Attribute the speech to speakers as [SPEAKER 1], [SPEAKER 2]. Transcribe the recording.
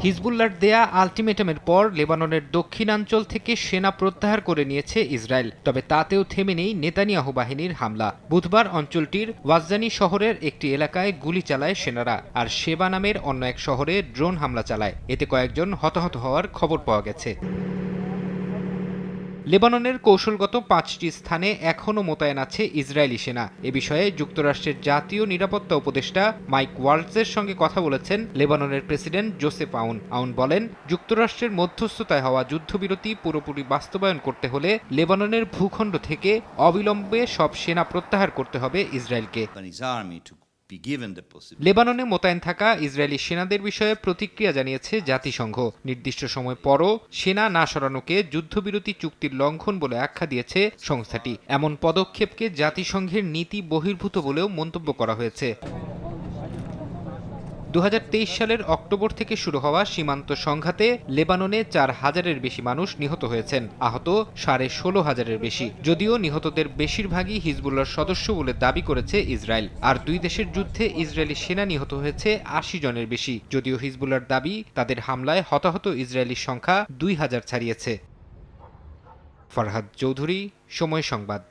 [SPEAKER 1] হিজবুল্লাহর দেয়া আলটিমেটামের পর লেবাননের দক্ষিণাঞ্চল থেকে সেনা প্রত্যাহার করে নিয়েছে ইসরায়েল। তবে তাতেও থেমে নেই নেতানিয়াহু বাহিনীর হামলা। বুধবার অঞ্চলটির ওয়াজ্জানি শহরের একটি এলাকায় গুলি চালায় সেনারা, আর শেবা নামের অন্য এক শহরে ড্রোন হামলা চালায়। এতে কয়েকজন হতাহত হওয়ার খবর পাওয়া গেছে। লেবাননের কৌশলগত ৫টি স্থানে এখনও মোতায়েন আছে ইসরায়েলি সেনা। এ বিষয়ে যুক্তরাষ্ট্রের জাতীয় নিরাপত্তা উপদেষ্টা মাইক ওয়ালটজের সঙ্গে কথা বলেছেন লেবাননের প্রেসিডেন্ট জোসেফ আউন। আউন বলেন, যুক্তরাষ্ট্রের মধ্যস্থতায় হওয়া যুদ্ধবিরতি পুরোপুরি বাস্তবায়ন করতে হলে লেবাননের ভূখণ্ড থেকে অবিলম্বে সব সেনা প্রত্যাহার করতে হবে ইসরায়েলকে। লেবাননে মোতায়েন থাকা ইসরায়েলি সেনাদের বিষয়ে প্রতিক্রিয়া জানিয়েছে জাতিসংঘ। নির্দিষ্ট সময় পরও সেনা না সরানোকে যুদ্ধবিরতি চুক্তির লঙ্ঘন বলে আখ্যা দিয়েছে সংস্থাটি। এমন পদক্ষেপকে জাতিসংঘের নীতি বহির্ভূত বলেও মন্তব্য করা হয়েছে। ২০২৩ সালের অক্টোবর থেকে শুরু হওয়া সীমান্ত সংঘাতে লেবাননে ৪,০০০-এর বেশি মানুষ নিহত হয়েছেন, আহত ১৬,৫০০-এর বেশি। যদিও নিহতদের বেশিরভাগই হিজবুল্লাহর সদস্য বলে দাবি করেছে ইসরায়েল। আর দুই দেশের যুদ্ধে ইসরায়েলি সেনা নিহত হয়েছে ৮০ জনের বেশি। যদিও হিজবুল্লাহর দাবি তাদের হামলায় হতাহত ইসরায়েলির সংখ্যা ২,০০০ ছাড়িয়েছে। ফরহাদ চৌধুরী, সময় সংবাদ।